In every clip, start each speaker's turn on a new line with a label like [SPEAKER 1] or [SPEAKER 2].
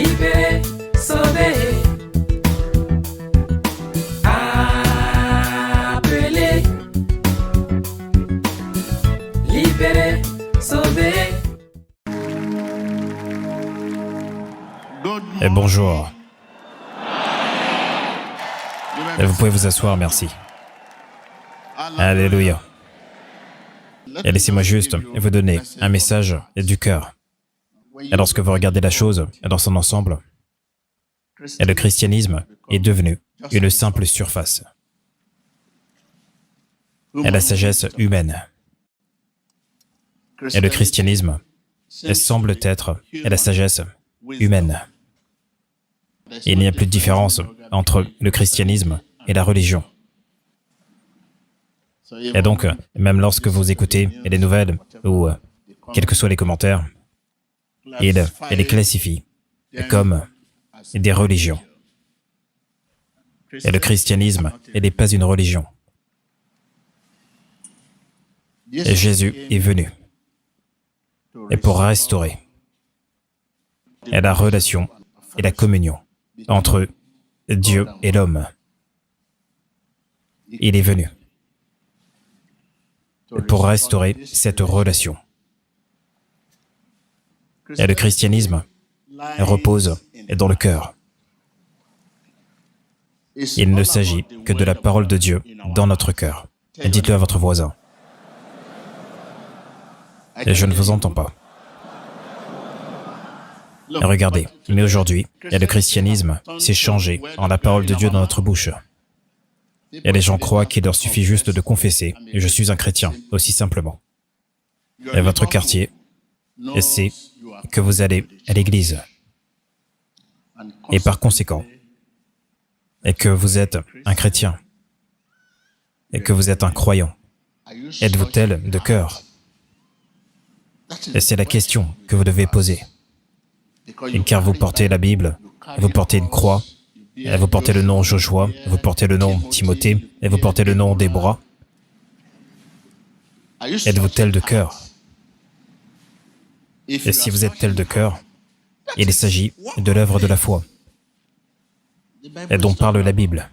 [SPEAKER 1] libéré, sauvé, appelé, libéré, sauvé.
[SPEAKER 2] Et bonjour. Et vous pouvez vous asseoir, merci. Alléluia. Et laissez-moi juste vous donner un message du cœur. Et lorsque vous regardez la chose dans son ensemble, et le christianisme est devenu une simple surface. Et la sagesse humaine. Et le christianisme semble être la sagesse humaine. Il n'y a plus de différence entre le christianisme et la religion. Et donc, même lorsque vous écoutez les nouvelles ou quels que soient les commentaires, ils les classifient comme des religions. Et le christianisme n'est pas une religion. Et Jésus est venu et pour restaurer la relation et la communion entre Dieu et l'homme. Il est venu pour restaurer cette relation. Et le christianisme repose dans le cœur. Il ne s'agit que de la parole de Dieu dans notre cœur. Et dites-le à votre voisin. Et je ne vous entends pas. Et regardez, mais aujourd'hui, le christianisme s'est changé en la parole de Dieu dans notre bouche. Et les gens croient qu'il leur suffit juste de confesser « Je suis un chrétien », aussi simplement. Et votre quartier sait que vous allez à l'église. Et par conséquent, et que vous êtes un chrétien, et que vous êtes un croyant. Êtes-vous tel de cœur? Et c'est la question que vous devez poser. Car vous portez la Bible, vous portez une croix, et vous portez le nom Joshua, vous portez le nom Timothée, et vous portez le nom Déborah. Êtes-vous tel de cœur? Et si vous êtes tel de cœur, il s'agit de l'œuvre de la foi, et dont parle la Bible.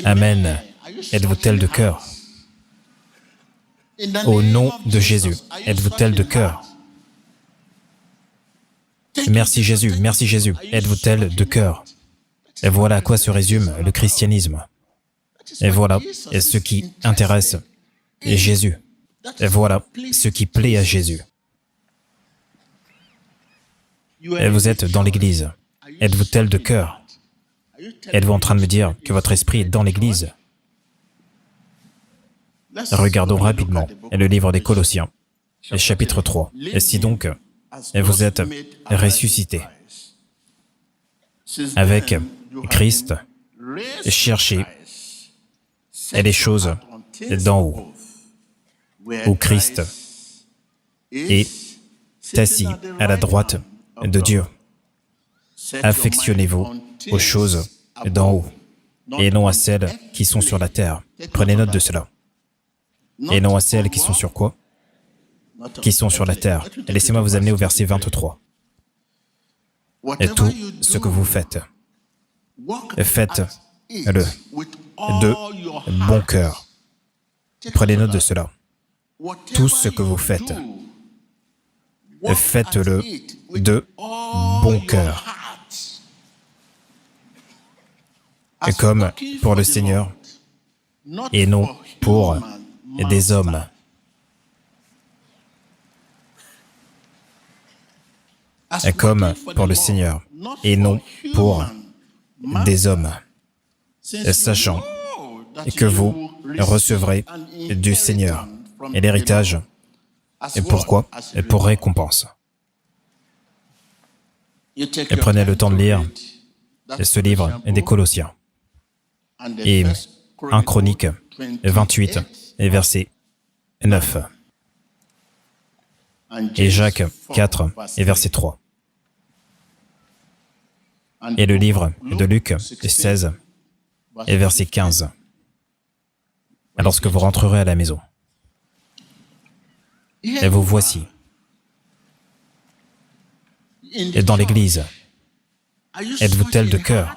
[SPEAKER 2] Amen. Êtes-vous tel de cœur? Au nom de Jésus, êtes-vous tel de cœur? Merci Jésus, êtes-vous tel de cœur? Et voilà à quoi se résume le christianisme. Et voilà ce qui intéresse Jésus. Et voilà ce qui plaît à Jésus. Et vous êtes dans l'église. Êtes-vous tel de cœur? Êtes-vous en train de me dire que votre esprit est dans l'église? Regardons rapidement le livre des Colossiens, chapitre 3. Et si donc vous êtes ressuscité avec Christ, cherchez les choses d'en haut, où Christ est assis à la droite de Dieu. Affectionnez-vous aux choses d'en haut, et non à celles qui sont sur la terre. Prenez note de cela. Et non à celles qui sont sur quoi? Qui sont sur la terre. Et laissez-moi vous amener au verset 23. Et tout ce que vous faites, faites-le de bon cœur. Prenez note de cela. Tout ce que vous faites, faites-le de bon cœur. Et comme pour le Seigneur, et non pour des hommes. Et comme pour le Seigneur, et non pour des hommes, sachant que vous recevrez du Seigneur et l'héritage. Et pourquoi? Et pour récompense. Et prenez le temps de lire ce livre des Colossiens. Et 1 Chronique 28 et verset 9. Et Jacques 4 et verset 3. Et le livre de Luc 16 et verset 15. Lorsque vous rentrerez à la maison. Et vous voici. Et dans l'Église, êtes-vous tel de cœur?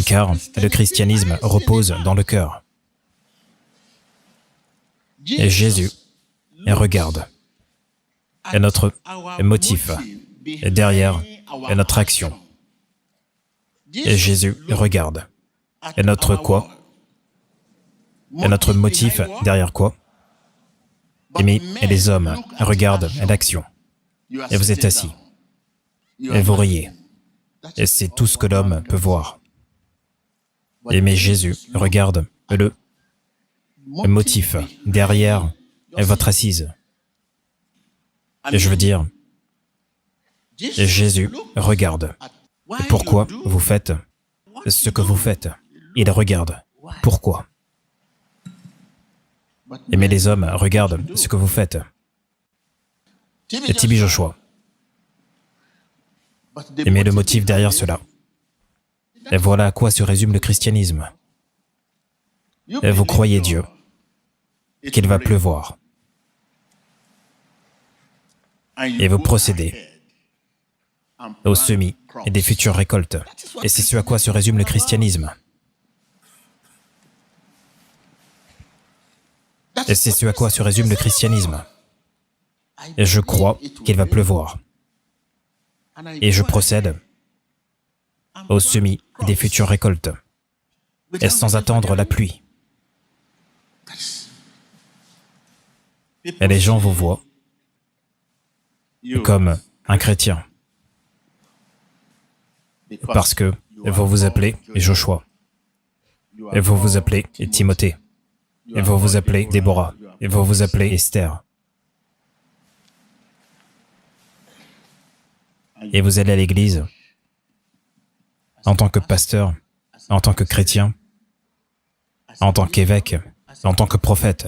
[SPEAKER 2] Car le christianisme repose dans le cœur. Et Jésus regarde. Et notre motif est derrière notre action. Et Jésus regarde. Et notre quoi? Et notre motif derrière quoi? Et les hommes regardent l'action. Et vous êtes assis. Et vous riez. Et c'est tout ce que l'homme peut voir. Mais Jésus regarde le motif derrière votre assise. Et je veux dire, Jésus regarde. Et pourquoi vous faites ce que vous faites? Il regarde. Pourquoi? Mais les hommes regardent ce que vous faites. Et TB Joshua. Mais le motif derrière cela. Et voilà à quoi se résume le christianisme. Et vous croyez Dieu, qu'il va pleuvoir. Et vous procédez au semis et des futures récoltes. Et c'est ce à quoi se résume le christianisme. Et c'est ce à quoi se résume le christianisme. Et je crois qu'il va pleuvoir. Et je procède au semis des futures récoltes. Et sans attendre la pluie. Et les gens vous voient comme un chrétien. Parce que vous vous appelez Joshua. Et vous vous appelez Timothée. Et vous vous appelez Déborah. Et vous vous appelez Esther. Et vous allez à l'église en tant que pasteur, en tant que chrétien, en tant qu'évêque, en tant que prophète.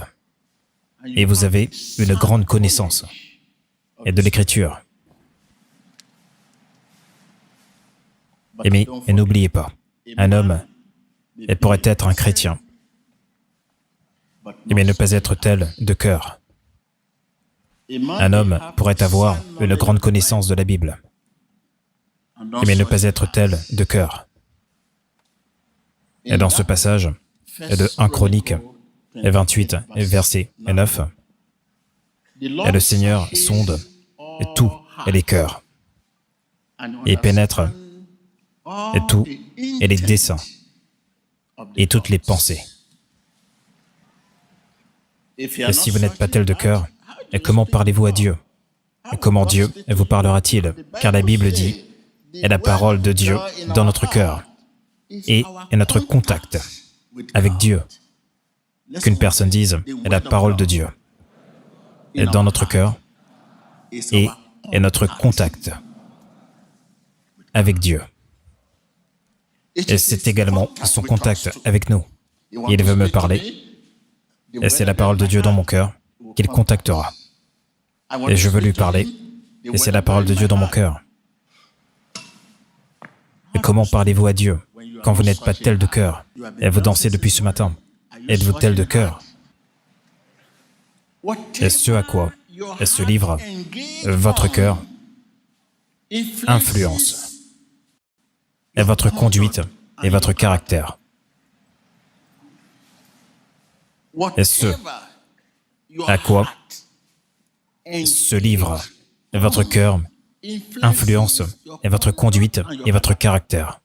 [SPEAKER 2] Et vous avez une grande connaissance et de l'écriture. Mais n'oubliez pas, un homme pourrait être un chrétien, mais ne pas être tel de cœur. Un homme pourrait avoir une grande connaissance de la Bible, mais ne pas être tel de cœur. Et dans ce passage de 1 Chronique 28, verset 9, et le Seigneur sonde tous les cœurs et pénètre tous les desseins et toutes les pensées. Et si vous n'êtes pas tel de cœur, comment parlez-vous à Dieu? Et comment Dieu vous parlera-t-il? Car la Bible dit, est la parole de Dieu dans notre cœur et notre contact avec Dieu. Qu'une personne dise, est la parole de Dieu est dans notre cœur et notre contact avec Dieu. Et c'est également son contact avec nous. Il veut me parler, et c'est la parole de Dieu dans mon cœur qu'il contactera. Et je veux lui parler, et c'est la parole de Dieu dans mon cœur. Et comment parlez-vous à Dieu quand vous n'êtes pas tel de cœur? Et vous dansez depuis ce matin. Êtes-vous tel de cœur? Et ce à quoi ce livre, votre cœur, influence, et votre conduite et votre caractère. Et ce à quoi ce livre, votre cœur, influence et votre conduite et votre caractère.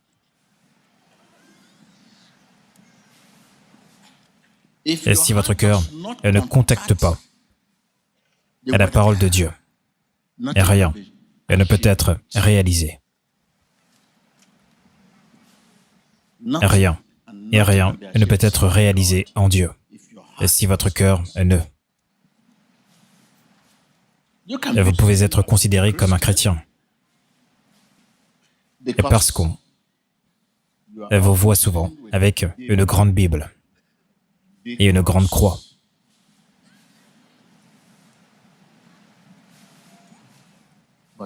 [SPEAKER 2] Et si votre cœur ne contacte pas la parole de Dieu, et rien ne peut être réalisé. Rien ne peut être réalisé en Dieu. Et si votre cœur ne... Vous pouvez être considéré comme un chrétien. Et parce qu'on vous voit souvent avec une grande Bible et une grande croix.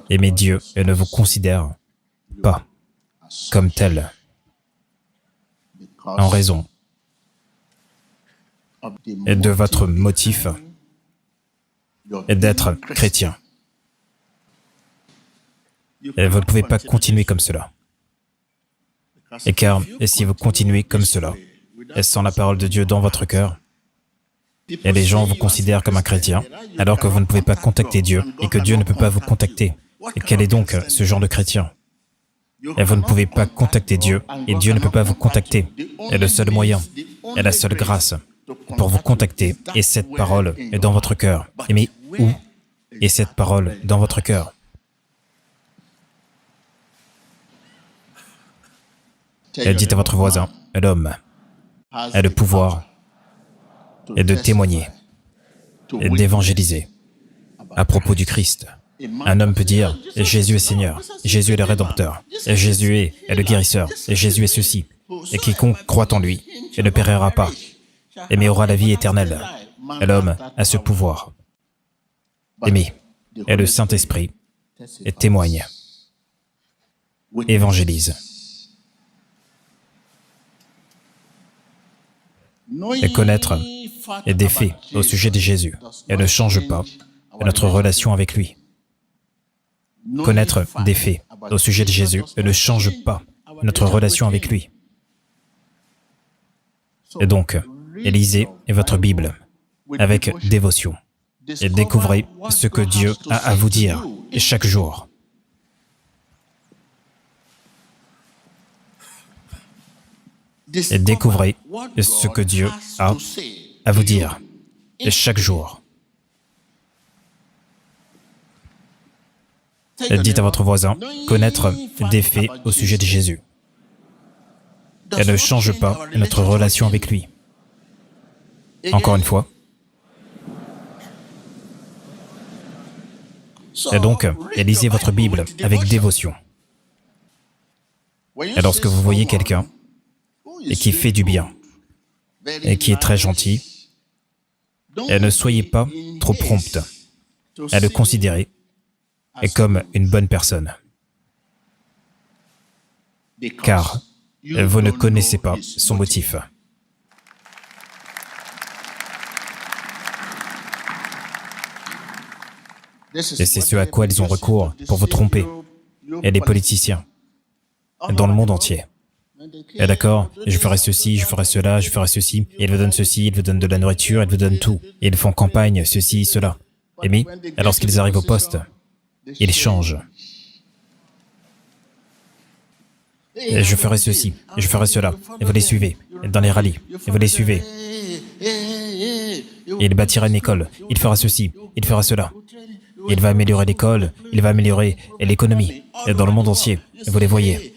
[SPEAKER 2] Mais Dieu ne vous considère pas comme tel en raison de votre motif d'être chrétien. Et vous ne pouvez pas continuer comme cela. Et car, et si vous continuez comme cela, et sans la parole de Dieu dans votre cœur, et les gens vous considèrent comme un chrétien, alors que vous ne pouvez pas contacter Dieu, et que Dieu ne peut pas vous contacter. Et quel est donc ce genre de chrétien? Et vous ne pouvez pas contacter Dieu, et Dieu ne peut pas vous contacter. Et le seul moyen, et la seule grâce pour vous contacter, et cette parole est dans votre cœur. Mais où est cette parole dans votre cœur? Et dites à votre voisin, l'homme a le pouvoir et de témoigner et d'évangéliser à propos du Christ. Un homme peut dire, Jésus est Seigneur, Jésus est le Rédempteur, et Jésus est le guérisseur, et Jésus est ceci, et quiconque croit en lui, et ne périra pas, mais aura la vie éternelle. Et l'homme a ce pouvoir. Aimer, et le Saint-Esprit, et témoigne, évangélise. Et connaître et des faits au sujet de Jésus, et ne change pas notre relation avec lui. Connaître des faits au sujet de Jésus et ne change pas notre relation avec lui. Et donc, lisez votre Bible avec dévotion et découvrez ce que Dieu a à vous dire chaque jour. Et découvrez ce que Dieu a à vous dire chaque jour. Et dites à votre voisin, connaître des faits au sujet de Jésus. Et ne change pas notre relation avec lui. Encore une fois. Et donc, lisez votre Bible avec dévotion. Et lorsque vous voyez quelqu'un et qui fait du bien, et qui est très gentil, et ne soyez pas trop prompt à le considérer comme une bonne personne. Car vous ne connaissez pas son motif. Et c'est ce à quoi ils ont recours pour vous tromper. Et les politiciens, dans le monde entier. Et d'accord, je ferai ceci, je ferai cela, je ferai ceci. Et ils vous donnent ceci, ils vous donnent de la nourriture, ils vous donnent tout. Et ils font campagne, ceci, cela. Et lorsqu'ils arrivent au poste, ils changent. Et je ferai ceci, et je ferai cela. Et vous les suivez, dans les rallyes, et vous les suivez. Et il bâtira une école, il fera ceci, il fera cela. Il va améliorer l'école, il va améliorer l'économie, et dans le monde entier, et vous les voyez.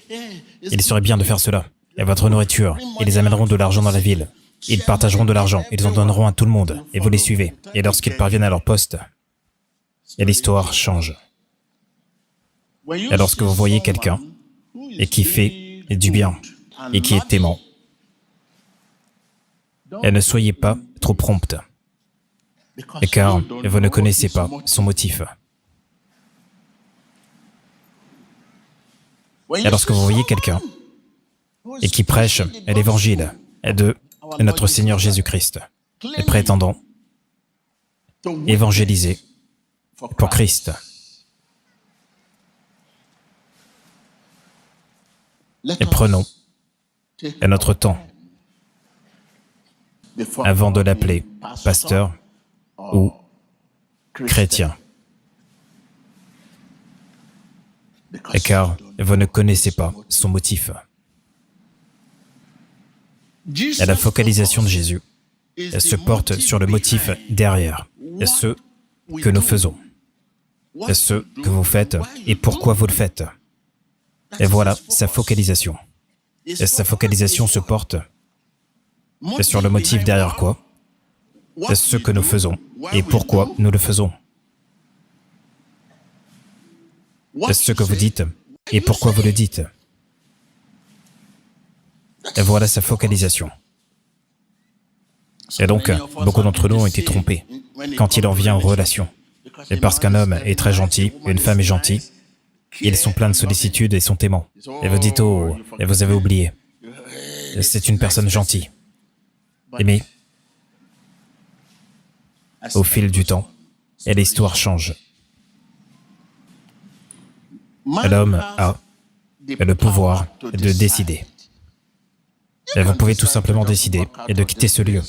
[SPEAKER 2] Il serait bien de faire cela. Et votre nourriture, ils les amèneront de l'argent dans la ville. Ils partageront de l'argent, ils en donneront à tout le monde, et vous les suivez. Et lorsqu'ils parviennent à leur poste, et l'histoire change. Et lorsque vous voyez quelqu'un, et qui fait du bien, et qui est aimant, et ne soyez pas trop prompt, car vous ne connaissez pas son motif. Et lorsque vous voyez quelqu'un et qui prêche l'évangile de notre Seigneur Jésus-Christ, et prétendant évangéliser pour Christ, et prenons notre temps avant de l'appeler pasteur ou chrétien. Car vous ne connaissez pas son motif. Et la focalisation de Jésus se porte sur le motif derrière, ce que nous faisons, ce que vous faites et pourquoi vous le faites. Et voilà sa focalisation. Et sa focalisation se porte sur le motif derrière quoi? Ce que nous faisons et pourquoi nous le faisons. Ce que vous dites et pourquoi vous le dites. Et voilà sa focalisation. Et donc, beaucoup d'entre nous ont été trompés quand il en vient aux relations. Et parce qu'un homme est très gentil, une femme est gentille, ils sont pleins de sollicitude et sont aimants. Et vous dites, oh, et vous avez oublié. C'est une personne gentille. Mais, au fil du temps, et l'histoire change. L'homme a le pouvoir de décider. Et vous pouvez tout simplement décider et de quitter ce lieu.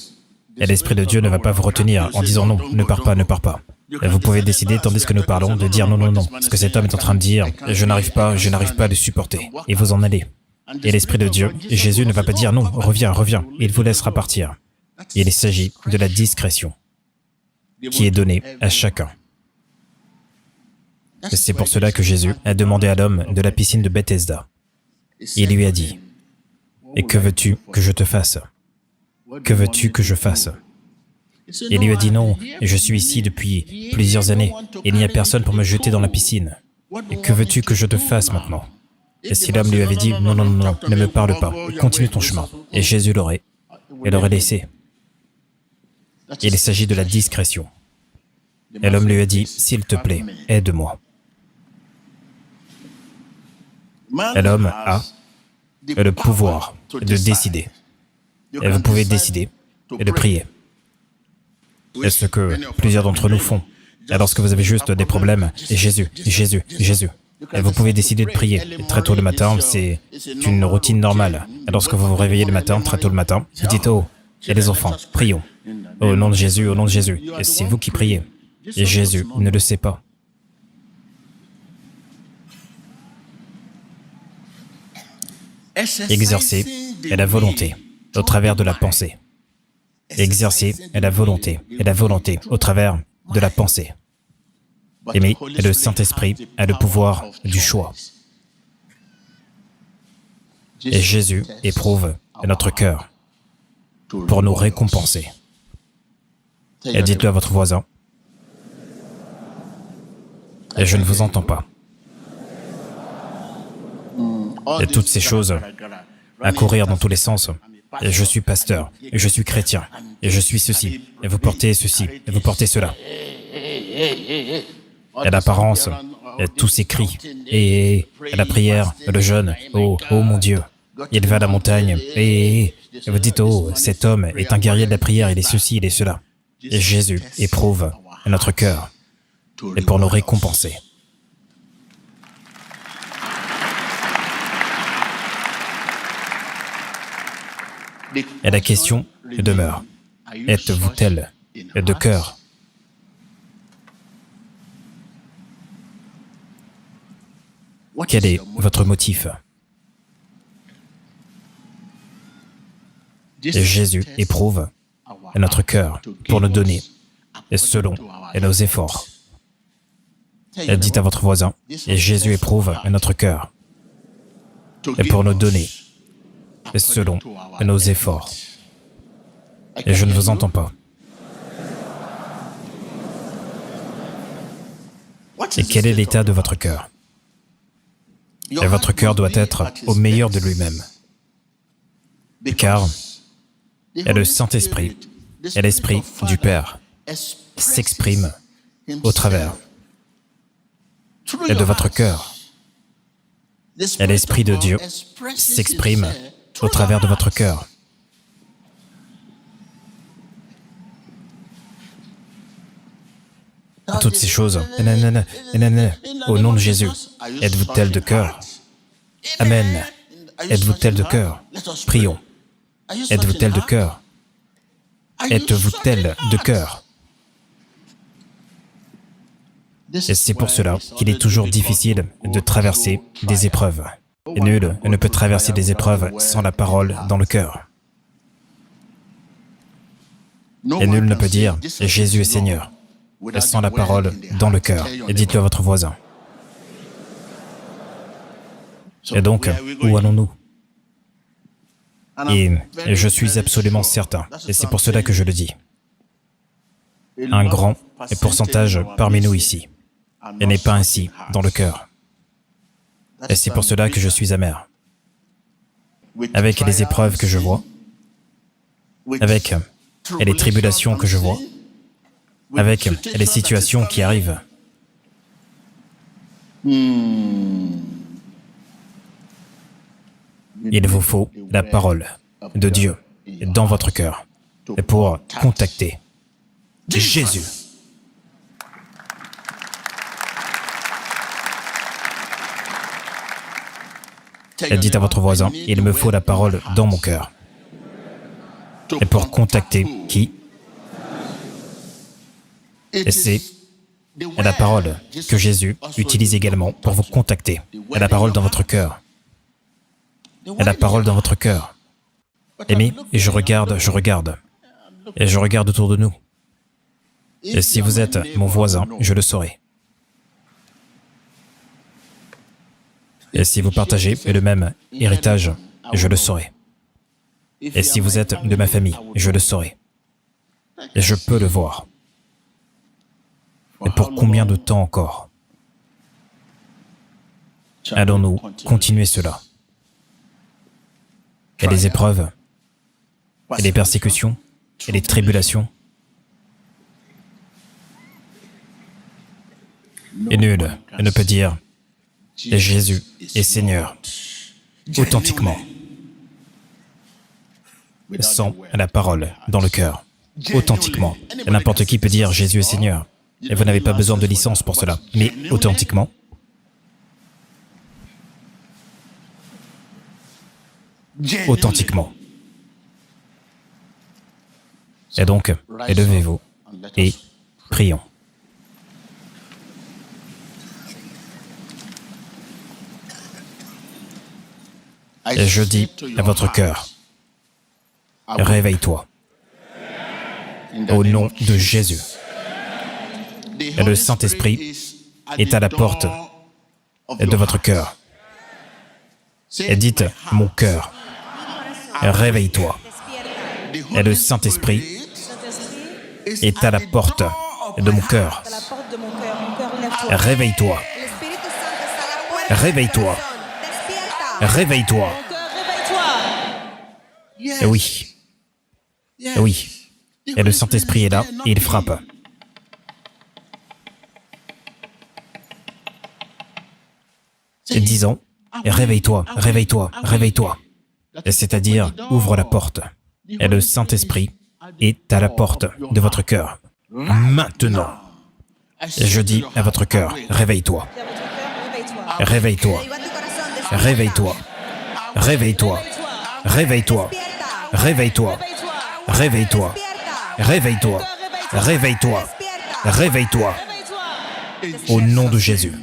[SPEAKER 2] Et l'Esprit de Dieu ne va pas vous retenir en disant non, ne pars pas, ne pars pas. Et vous pouvez décider, tandis que nous parlons, de dire non, non, non. Ce que cet homme est en train de dire, je n'arrive pas à le supporter. Et vous en allez. Et l'Esprit de Dieu, Jésus ne va pas dire non, reviens, reviens. Il vous laissera partir. Il s'agit de la discrétion qui est donnée à chacun. C'est pour cela que Jésus a demandé à l'homme de la piscine de Bethesda. Il lui a dit, « Et que veux-tu que je te fasse? Que veux-tu que je fasse ?» Il lui a dit, « Non, je suis ici depuis plusieurs années. Il n'y a personne pour me jeter dans la piscine. Et que veux-tu que je te fasse maintenant ?» Et si l'homme lui avait dit, « Non, non, non, non, ne me parle pas, continue ton chemin. » Et Jésus l'aurait laissé. Il s'agit de la discrétion. Et l'homme lui a dit, « S'il te plaît, aide-moi. » Et l'homme a le pouvoir de décider. Et vous pouvez décider et de prier. C'est ce que plusieurs d'entre nous font. Et lorsque vous avez juste des problèmes, et Jésus, Jésus, Jésus. Et vous pouvez décider de prier. Et très tôt le matin, c'est une routine normale. Et lorsque vous vous réveillez le matin, très tôt le matin, vous dites, « Oh, et les enfants, prions. Au nom de Jésus, au nom de Jésus. » Et c'est vous qui priez. Et Jésus ne le sait pas. Exercer est la volonté au travers de la pensée. Exercer est la volonté au travers de la pensée. Mais le Saint-Esprit a le pouvoir du choix. Et Jésus éprouve notre cœur pour nous récompenser. Et dites-le à votre voisin, et je ne vous entends pas. Et toutes ces choses à courir dans tous les sens. Et je suis pasteur, et je suis chrétien, et je suis ceci, et vous portez ceci, et vous portez cela. Et l'apparence, et tous ces cris, et la prière, le jeûne, oh, oh mon Dieu, il va à la montagne, et vous dites, oh, cet homme est un guerrier de la prière, il est ceci, il est cela. Et Jésus éprouve notre cœur, et pour nous récompenser. Et la question demeure, êtes-vous tel de cœur? Quel est votre motif? Et Jésus éprouve notre cœur pour nous donner, et selon nos efforts. Et dites à votre voisin, et Jésus éprouve notre cœur, et pour nous donner, et selon nos efforts. Et je ne vous entends pas. Et quel est l'état de votre cœur? Et votre cœur doit être au meilleur de lui-même. Car le Saint-Esprit et l'Esprit du Père s'expriment au travers de votre cœur. Et l'Esprit de Dieu s'exprime au travers de votre cœur. Toutes ces choses, au nom de Jésus, êtes-vous tel de cœur? Amen. Êtes-vous tel de cœur? Prions. Êtes-vous tel de cœur? Êtes-vous tel de cœur? Et c'est pour cela qu'il est toujours difficile de traverser des épreuves. Et nul ne peut traverser des épreuves sans la parole dans le cœur. Et nul ne peut dire « Jésus est Seigneur » sans la parole dans le cœur. Et dites-le à votre voisin. Et donc, où allons-nous? Et je suis absolument certain, et c'est pour cela que je le dis, un grand pourcentage parmi nous ici, et n'est pas ainsi dans le cœur. Et c'est pour cela que je suis amer. Avec les épreuves que je vois, avec les tribulations que je vois, avec les situations qui arrivent. Il vous faut la parole de Dieu dans votre cœur pour contacter Jésus. Et dites à votre voisin, il me faut la parole dans mon cœur. Et pour contacter qui? Et c'est la parole que Jésus utilise également pour vous contacter. Et la parole dans votre cœur. Et la parole dans votre cœur. Aimez, et je regarde. Et je regarde autour de nous. Et si vous êtes mon voisin, je le saurai. Et si vous partagez le même héritage, je le saurai. Et si vous êtes de ma famille, je le saurai. Et je peux le voir. Et pour combien de temps encore allons-nous continuer cela? Et les épreuves, et les persécutions, et les tribulations. Et nul ne peut dire « Jésus est Seigneur » authentiquement, sans la parole dans le cœur, authentiquement. Et n'importe qui peut dire « Jésus est Seigneur » et vous n'avez pas besoin de licence pour cela, mais authentiquement, authentiquement. Et donc, élevez-vous et prions. Et je dis à votre cœur, réveille-toi. Au nom de Jésus. Et le Saint-Esprit est à la porte de votre cœur. Et dites, mon cœur, réveille-toi. Et le Saint-Esprit est à la porte de mon cœur. Réveille-toi. Réveille-toi. Réveille-toi. Oui. Oui. Et le Saint-Esprit est là et il frappe. Et disons, réveille-toi, réveille-toi, réveille-toi. C'est-à-dire, ouvre la porte. Et le Saint-Esprit est à la porte de votre cœur. Maintenant. Et je dis à votre cœur, réveille-toi. Réveille-toi. Réveille-toi. Réveille-toi. Réveille-toi. Réveille-toi. Réveille-toi. Réveille-toi. Réveille-toi. Réveille-toi. Au nom de Jésus.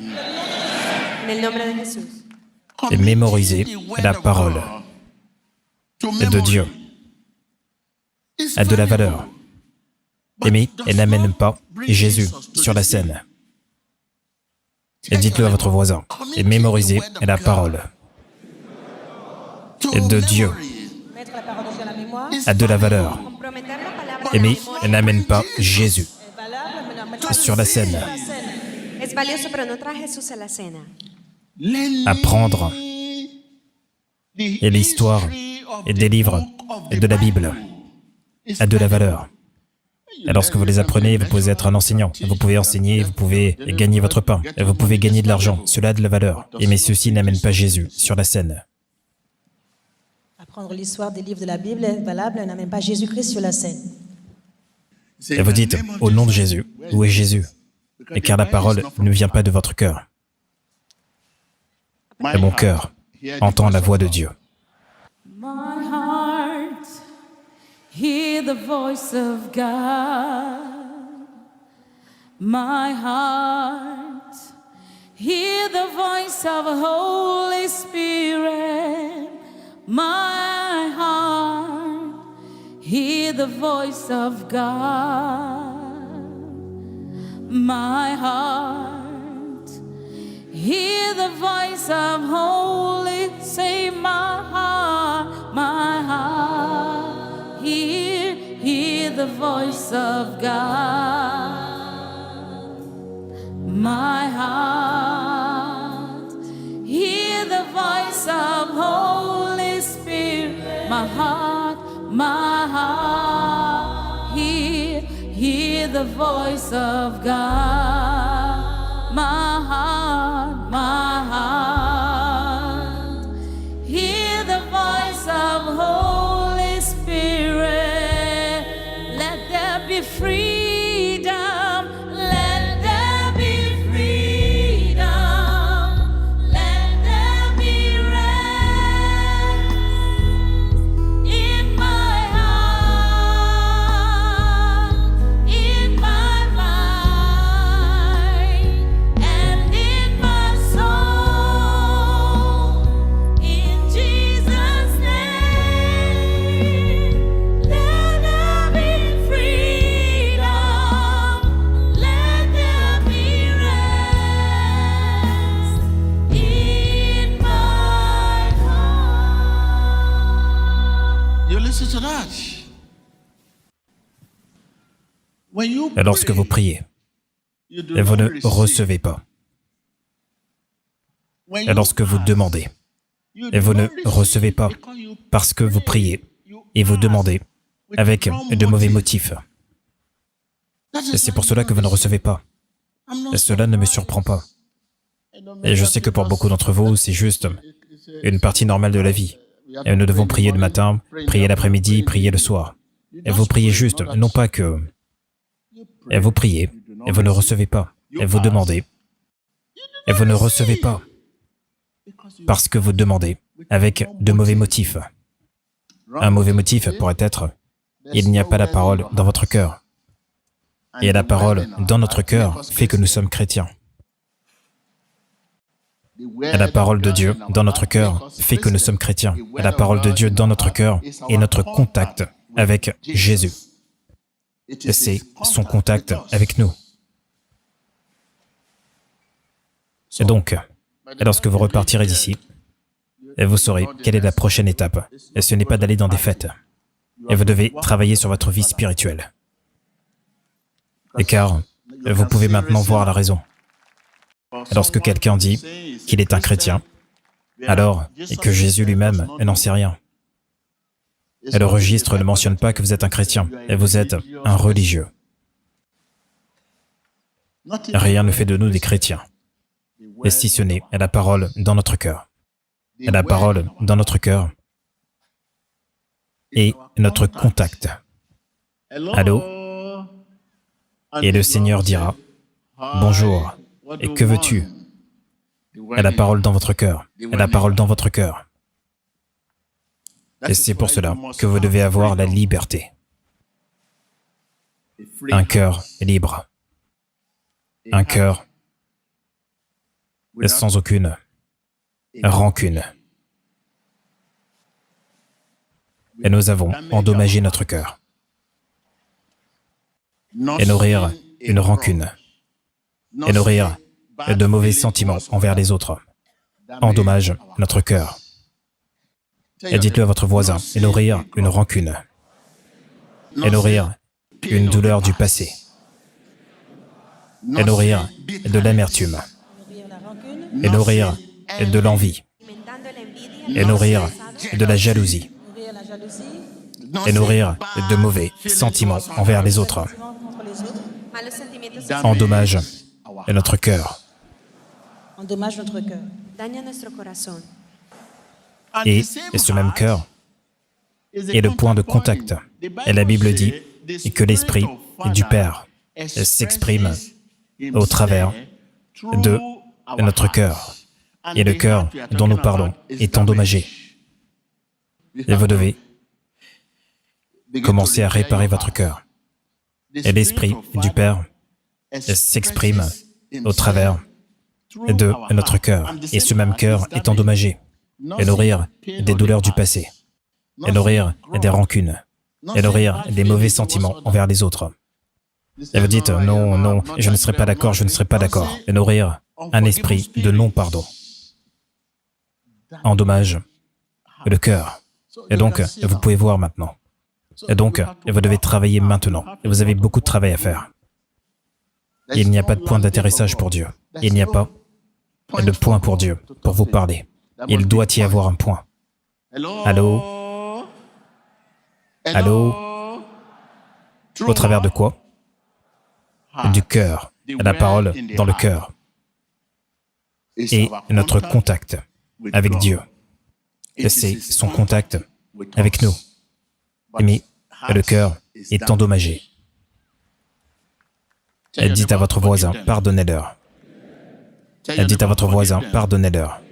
[SPEAKER 2] Et mémorisez la parole de Dieu. A de la valeur. Aimez, elle n'amène pas Jésus sur la scène. Et dites-le à votre voisin. Et mémorisez la parole de Dieu. A de la valeur. Aimez, elle n'amène pas Jésus sur la scène. Apprendre et l'histoire et des livres et de la Bible a de la valeur. Et lorsque vous les apprenez, vous pouvez être un enseignant. Vous pouvez enseigner, vous pouvez gagner votre pain. Et vous pouvez gagner de l'argent. Cela a de la valeur. Mais ceci n'amène pas Jésus sur la scène.
[SPEAKER 3] Apprendre l'histoire des livres de la Bible est valable, n'amène pas Jésus-Christ sur la scène.
[SPEAKER 2] Et vous dites, au nom de Jésus, où est Jésus? Et car la parole ne vient pas de votre cœur. Et mon cœur entend la voix de Dieu.
[SPEAKER 4] My heart, hear the voice of God. My heart, hear the voice of the Holy Spirit. My heart, hear the voice of God. My heart, hear the voice of Holy, say my heart, hear the voice of God. My heart, hear the voice of Holy Spirit. My heart, hear the voice of God. My heart, hear the voice of Holy Spirit. Let there be freedom. Let there be freedom. Let there be rest.
[SPEAKER 2] Et lorsque vous priez, et vous ne recevez pas. Et lorsque vous demandez, et vous ne recevez pas, parce que vous priez, et vous demandez, avec de mauvais motifs. Et c'est pour cela que vous ne recevez pas. Et cela ne me surprend pas. Et je sais que pour beaucoup d'entre vous, c'est juste une partie normale de la vie. Et nous devons prier le matin, prier l'après-midi, prier le soir. Et vous priez juste, non pas que... Et vous priez, et vous ne recevez pas. Et vous demandez, et vous ne recevez pas. Parce que vous demandez, avec de mauvais motifs. Un mauvais motif pourrait être, il n'y a pas la parole dans votre cœur. Et la parole dans notre cœur fait que nous sommes chrétiens. Et la parole de Dieu dans notre cœur fait que nous sommes chrétiens. Et la parole de Dieu dans notre cœur est notre contact avec Jésus. Et c'est son contact avec nous. Et donc, lorsque vous repartirez d'ici, vous saurez quelle est la prochaine étape. Et ce n'est pas d'aller dans des fêtes. Et vous devez travailler sur votre vie spirituelle. Et car vous pouvez maintenant voir la raison. Lorsque quelqu'un dit qu'il est un chrétien, alors que Jésus lui-même n'en sait rien. Et le registre ne mentionne pas que vous êtes un chrétien, et vous êtes un religieux. Rien ne fait de nous des chrétiens. Et si ce n'est la parole dans notre cœur. Et la parole dans notre cœur est notre contact. Allô? Et le Seigneur dira, bonjour, et que veux-tu? Et la parole dans votre cœur, et la parole dans votre cœur. Et c'est pour cela que vous devez avoir la liberté. Un cœur libre. Un cœur sans aucune rancune. Et nous avons endommagé notre cœur. Et nourrir une rancune. Et nourrir de mauvais sentiments envers les autres endommage notre cœur. Et dites-le à votre voisin, et nourrir une rancune. Et nourrir une douleur du passé. Et nourrir de l'amertume. Et nourrir de l'envie. Et nourrir de la jalousie. Et nourrir de mauvais sentiments envers les autres. Endommage notre cœur.
[SPEAKER 3] Endommage notre cœur.
[SPEAKER 2] Et ce même cœur est le point de contact. Et la Bible dit que l'Esprit du Père s'exprime au travers de notre cœur. Et le cœur dont nous parlons est endommagé. Et vous devez commencer à réparer votre cœur. Et l'Esprit du Père s'exprime au travers de notre cœur. Et ce même cœur est endommagé. Et nourrir des douleurs du passé. Et nourrir des rancunes. Et nourrir des mauvais sentiments envers les autres. Et vous dites, non, non, je ne serai pas d'accord, je ne serai pas d'accord. Et nourrir un esprit de non-pardon. Endommage le cœur. Et donc, vous pouvez voir maintenant. Et donc, vous devez travailler maintenant. Et vous avez beaucoup de travail à faire. Il n'y a pas de point d'atterrissage pour Dieu. Il n'y a pas de point pour Dieu, pour vous parler. Il doit y avoir un point. Allô? Allô? Au travers de quoi? Du cœur. La parole dans le cœur. Et notre contact avec Dieu. Et c'est son contact avec nous. Mais le cœur est endommagé. Et dites à votre voisin, pardonnez-leur. Et dites à votre voisin, pardonnez-leur.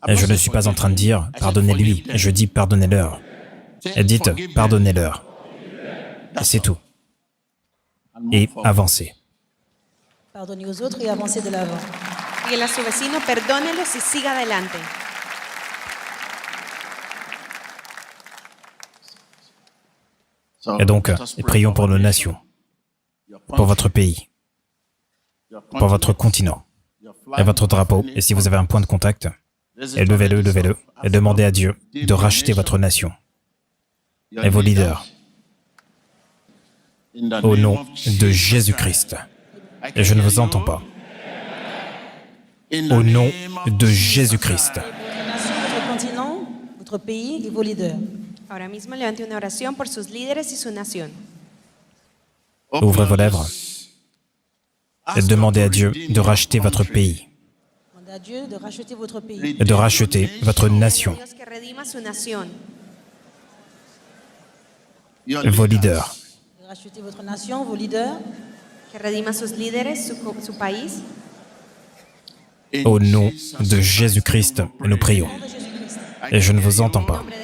[SPEAKER 2] Et je ne suis pas en train de dire, pardonnez-lui. Je dis, pardonnez-leur. Et dites, pardonnez-leur. C'est tout. Et avancez.
[SPEAKER 3] Pardonnez aux autres et avancez de l'avant.
[SPEAKER 5] Dígale a su vecino, perdónelos y siga adelante.
[SPEAKER 2] Et donc, prions pour nos nations, pour votre pays, pour votre continent, et votre drapeau. Et si vous avez un point de contact, et levez-le, et demandez à Dieu de racheter votre nation. et vos leaders, au nom de Jésus-Christ. Et je ne vous entends pas. Au nom de Jésus-Christ.
[SPEAKER 3] Votre nation, votre continent, votre pays et vos leaders.
[SPEAKER 5] Ahora mismo levante una oración por sus líderes y su nación.
[SPEAKER 2] Ouvrez vos lèvres et demandez à Dieu de racheter votre pays
[SPEAKER 3] Demandez à Dieu de racheter votre pays,
[SPEAKER 2] et de racheter votre nation,
[SPEAKER 5] Dios que redima su nación.
[SPEAKER 2] vos leaders,
[SPEAKER 3] de racheter votre nation, vos leaders.
[SPEAKER 5] Que redima sus líderes, su país.
[SPEAKER 2] au nom de Jésus-Christ, nous prions.
[SPEAKER 3] Au nom de Jésus-Christ.
[SPEAKER 2] Et je ne vous entends pas.
[SPEAKER 5] En nombre de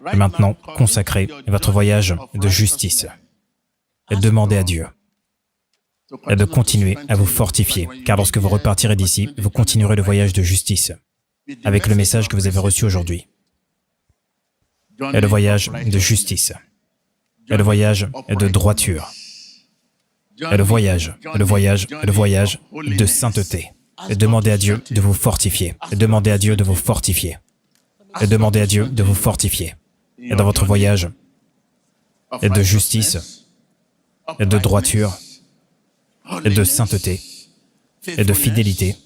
[SPEAKER 5] Jesús.
[SPEAKER 2] Et maintenant, consacrez votre voyage de justice et demandez à Dieu et de continuer à vous fortifier, car lorsque vous repartirez d'ici, vous continuerez le voyage de justice avec le message que vous avez reçu aujourd'hui. Et le voyage de justice, et le voyage de droiture, et le voyage de sainteté. Et demandez à Dieu de vous fortifier, et demandez à Dieu de vous fortifier, et demandez à Dieu de vous fortifier. Et dans votre voyage et de justice, et de droiture, et de sainteté, et de fidélité,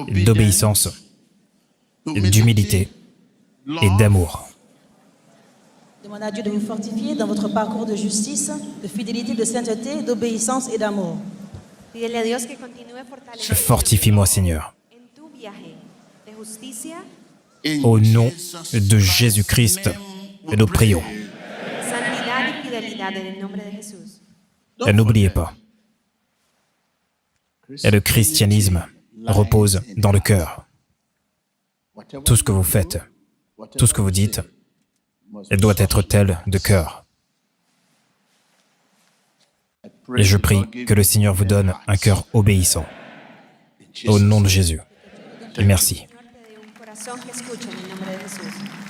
[SPEAKER 2] et d'obéissance, et d'humilité et d'amour.
[SPEAKER 3] Demandez à Dieu de vous fortifier dans votre parcours de justice, de fidélité, de sainteté, d'obéissance et d'amour.
[SPEAKER 5] Pídele a Dios que continúe fortaleciendo
[SPEAKER 2] Fortifie-moi, Seigneur,
[SPEAKER 5] en tu viaje de justicia,
[SPEAKER 2] au nom de Jésus-Christ, et nous prions.
[SPEAKER 5] santidad y fidelidad en el nombre de Jesús.
[SPEAKER 2] Et n'oubliez pas, et le christianisme repose dans le cœur. Tout ce que vous faites, tout ce que vous dites, et doit être tel de cœur. Et je prie que le Seigneur vous donne un cœur obéissant. Au nom de Jésus. Et merci.
[SPEAKER 5] Señor, te dé un corazón que escuche en el nombre de Jesús.